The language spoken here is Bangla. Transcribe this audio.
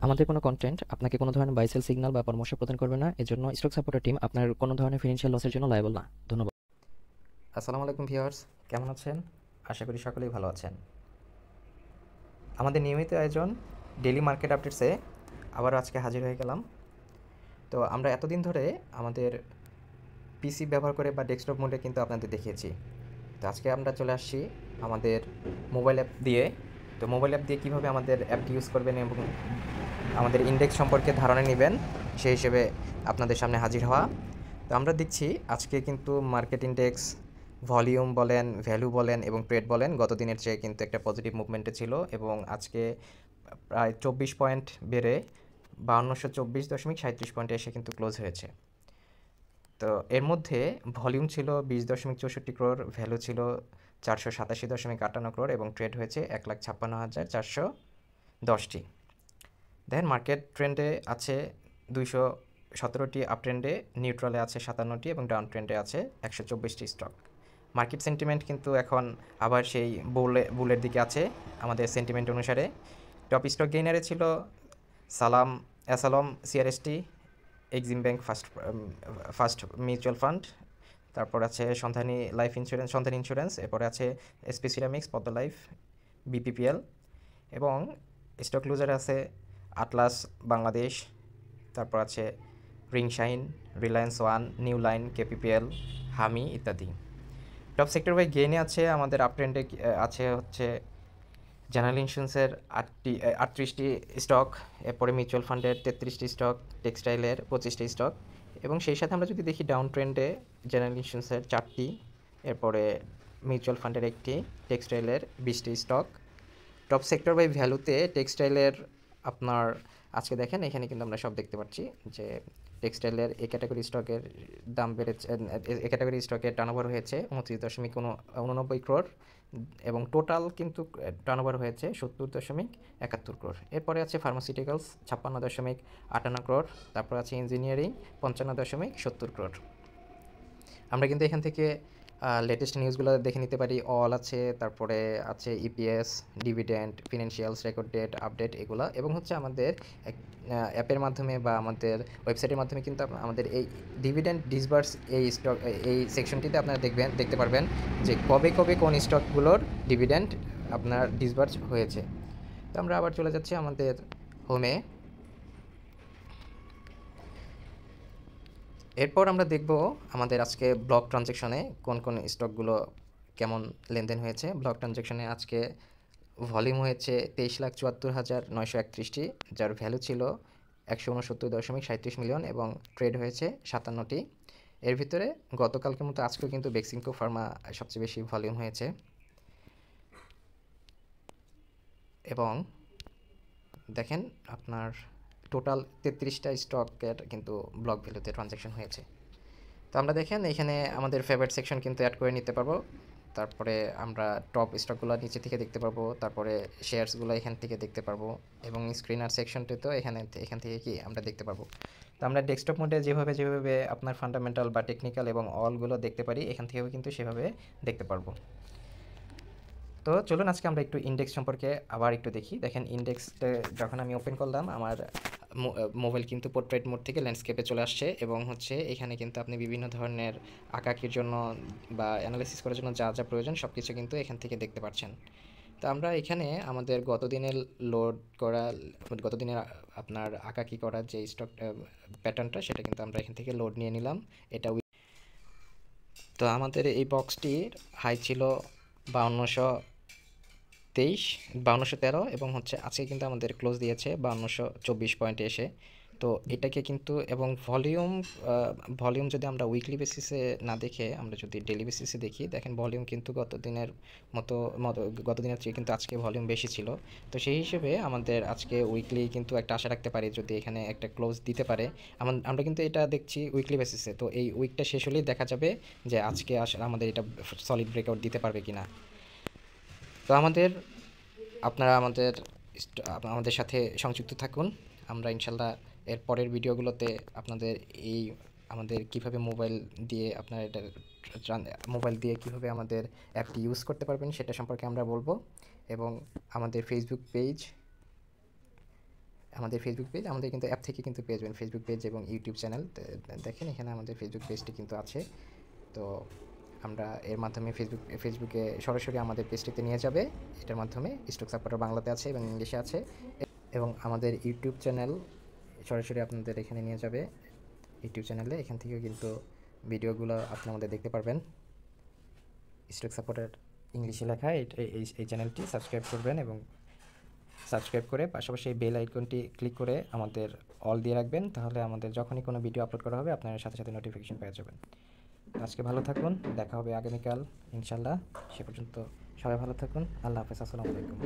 আমাদের কোনো কন্টেন্ট আপনাকে কোনো ধরনের বাই সেল সিগন্যাল বা পরামর্শ প্রদান করবে না। এজন্য স্টক সাপোর্টার টিম আপনার কোনো ধরনের ফিনান্সিয়াল লসের জন্য লায়াবল না। ধন্যবাদ। আসসালামু আলাইকুম ভিউয়ার্স, কেমন আছেন? আশা করি সকলেই ভালো আছেন। আমাদের নিয়মিত আয়োজন ডেইলি মার্কেট আপডেটসে আবারও আজকে হাজির হয়ে গেলাম। তো আমরা এতদিন ধরে আমাদের পিসি ব্যবহার করে বা ডেস্কটপ মোডে কিন্তু আপনাদের দেখিয়েছি। তো আজকে আমরা চলে আসছি আমাদের মোবাইল অ্যাপ দিয়ে। তো মোবাইল অ্যাপ দিয়ে কীভাবে আমাদের অ্যাপটি ইউজ করবেন এবং আমাদের ইন্ডেক্স সম্পর্কে ধারণা নেবেন সেই হিসেবে আপনাদের সামনে হাজির হওয়া। তো আমরা দেখছি আজকে কিন্তু মার্কেট ইন্ডেক্স ভলিউম বলেন, ভ্যালু বলেন এবং ট্রেড বলেন গত দিনের চেয়ে কিন্তু একটা পজিটিভ মুভমেন্টে ছিল এবং আজকে প্রায় 24 পয়েন্ট বেড়ে 5224.37 পয়েন্টে এসে কিন্তু ক্লোজ হয়েছে। তো এর মধ্যে ভলিউম ছিল 20.64 ক্রোড়, ভ্যালু ছিল 487.58 ক্রোড় এবং ট্রেড হয়েছে 1,56,410টি। দেখেন মার্কেট ট্রেন্ডে আছে 217টি, আপ ট্রেন্ডে নিউট্রালে আছে 57টি এবং ডাউন ট্রেন্ডে আছে 124টি স্টক। মার্কেট সেন্টিমেন্ট কিন্তু এখন আবার সেই বুলের দিকে আছে আমাদের সেন্টিমেন্ট অনুসারে। টপ স্টক গেইনারে ছিল অ্যাসালম CRST, Exim Bank First Mutual Fund, তারপর আছে সন্ধানী ইন্স্যুরেন্স, এরপরে আছে SP ceramics, Padma life, BPPL এবং স্টক লুজারে আছে আটলাস বাংলাদেশ, তারপর আছে Ringshine, Reliance One, New Line, KPPL, Hami ইত্যাদি। টপ সেক্টর বাই গেইনে আছে আমাদের আপ ট্রেন্ডে আছে হচ্ছে জেনারেল ইন্স্যুরেন্সের 38টি স্টক, এরপরে মিউচুয়াল ফান্ডের 33টি স্টক, টেক্সটাইলের 25টি স্টক এবং সেই সাথে আমরা যদি দেখি ডাউন ট্রেন্ডে জেনারেল ইন্স্যুরেন্সের 4টি, এরপরে মিউচুয়াল ফান্ডের 1টি, টেক্সটাইলের 20টি স্টক। টপ সেক্টর বাই ভ্যালুতে টেক্সটাইলের আপনার আজকে দেখেন এখানে কিন্তু আমরা সব দেখতে পাচ্ছি যে টেক্সটাইলের এ ক্যাটাগরি স্টকের দাম বেড়েছে, এ ক্যাটাগরি স্টকের টার্নওভার হয়েছে 29.89 ক্রোড় এবং টোটাল কিন্তু টার্নওভার হয়েছে 70.71 ক্রোড়। এরপরে আছে ফার্মাসিউটিক্যালস 56.58 ক্রোড়, তারপর আছে ইঞ্জিনিয়ারিং 55.70 ক্রোড়। আমরা কিন্তু এখান থেকে লেটেস্ট নিউজগুলো দেখে নিতে পারি। অল আছে, তারপরে আছে EPS, dividend, financials, record date, update এগুলো এবং হচ্ছে আমাদের অ্যাপের মাধ্যমে বা আমাদের ওয়েবসাইটের মাধ্যমে কিন্তু আমাদের এই ডিভিডেন্ড ডিসবার্স এই সেকশনটিতে আপনারা দেখতে পারবেন যে কবে কোন স্টকগুলোর ডিভিডেন্ড আপনার ডিসবার্স হয়েছে। তো আমরা আবার চলে যাচ্ছি আমাদের হোমে। এরপর আমরা দেখব আমাদের আজকে ব্লক ট্রানজ্যাকশনে কোন স্টকগুলো কেমন লেনদেন হয়েছে। ব্লক ট্রানজ্যাকশনে আজকে ভলিউম হয়েছে 23,74,931টি, যার ভ্যালু ছিল 169.37 মিলিয়ন এবং ট্রেড হয়েছে 57টি। এর ভিতরে গতকালকের মতো আজকেও কিন্তু বেক্সিমকো ফার্মা সবচেয়ে বেশি ভলিউম হয়েছে এবং দেখেন আপনার টোটাল 33টা স্টকের কিন্তু ব্লক ভ্যালুতে ট্রানজ্যাকশন হয়েছে। তো আমরা দেখেন এখানে আমাদের ফেভারিট সেকশন কিন্তু অ্যাড করে নিতে পারবো, তারপরে আমরা টপ স্টকগুলো নিচে থেকে দেখতে পারবো, তারপরে শেয়ারসগুলো এখান থেকে দেখতে পারবো এবং স্ক্রিনার সেকশনটিতেও এখান থেকে কি আমরা দেখতে পারবো। তো আমরা ডেস্কটপ মোডে যেভাবে আপনার ফান্ডামেন্টাল বা টেকনিক্যাল এবং অলগুলো দেখতে পারি এখান থেকেও কিন্তু সেভাবে দেখতে পারবো। তো চলুন আজকে আমরা একটু ইন্ডেক্স সম্পর্কে আবার একটু দেখি। দেখেন ইন্ডেক্সটা যখন আমি ওপেন করলাম আমার মোবাইল কিন্তু পোর্ট্রেট মোড থেকে ল্যান্ডস্কেপে চলে আসছে এবং হচ্ছে এখানে কিন্তু আপনি বিভিন্ন ধরনের আঁকাকির জন্য বা অ্যানালাইসিস করার জন্য যা প্রয়োজন সব কিছু কিন্তু এখান থেকে দেখতে পাচ্ছেন। তো আমরা এখানে আমাদের গতদিনের আপনার আঁকাকি করা যে স্টক প্যাটার্নটা সেটা কিন্তু আমরা এখান থেকে লোড নিয়ে নিলাম। এটা তো আমাদের এই বক্সটির হাই ছিল 5213 এবং হচ্ছে আজকে কিন্তু আমাদের ক্লোজ দিয়েছে 5224 পয়েন্টে এসে। তো এটাকে কিন্তু এবং ভলিউম যদি আমরা উইকলি বেসিসে না দেখে আমরা যদি ডেলি বেসিসে দেখি, দেখেন ভলিউম কিন্তু গত দিনের চেয়ে কিন্তু আজকে ভলিউম বেশি ছিল। তো সেই হিসেবে আমাদের আজকে উইকলি কিন্তু একটা আশা রাখতে পারি যদি এখানে একটা ক্লোজ দিতে পারে। আমরা কিন্তু এটা দেখছি উইকলি বেসিসে, তো এই উইকটা শেষ হলেই দেখা যাবে যে আজকে আমাদের এটা সলিড ব্রেকআউট দিতে পারবে কিনা। তো আপনারা আমাদের সাথে সংযুক্ত থাকুন। আমরা ইনশাল্লাহ এর পরের ভিডিওগুলোতে আপনাদের এই আমাদের কিভাবে মোবাইল দিয়ে আপনারা এটা মোবাইল দিয়ে কিভাবে আমাদের অ্যাপটি ইউজ করতে পারবেন সেটা সম্পর্কে আমরা বলবো। এবং আমাদের ফেসবুক পেজ আমাদের কিন্তু অ্যাপ থেকে কিন্তু পেয়ে যাবেন, ফেসবুক পেজ এবং ইউটিউব চ্যানেল। দেখেন এখানে আমাদের ফেসবুক পেজটি কিন্তু আছে। তো আমরা এর মাধ্যমে ফেসবুকে সরাসরি আমাদের পেজটিতে নিয়ে যাবে। এটার মাধ্যমে স্টক সাপোর্টার বাংলাতে আছে এবং ইংলিশে আছে। এবং আমাদের ইউটিউব চ্যানেল সরাসরি আপনাদের এখানে নিয়ে যাবে ইউটিউব চ্যানেলে। এখান থেকেও কিন্তু ভিডিওগুলো আপনি আমাদের দেখতে পারবেন। স্টক সাপোর্টার ইংলিশে লেখা এই চ্যানেলটি সাবস্ক্রাইব করবেন এবং সাবস্ক্রাইব করে পাশাপাশি এই বেল আইকনটি ক্লিক করে আমাদের অল দিয়ে রাখবেন। তাহলে আমাদের যখনই কোনো ভিডিও আপলোড করা হবে আপনারা সাথে সাথে নোটিফিকেশন পেয়ে যাবেন। আজকে ভালো থাকুন, দেখা হবে আগামীকাল ইনশাল্লাহ। সে পর্যন্ত সবাই ভালো থাকুন। আল্লাহ হাফেজ, আসসালামু আলাইকুম।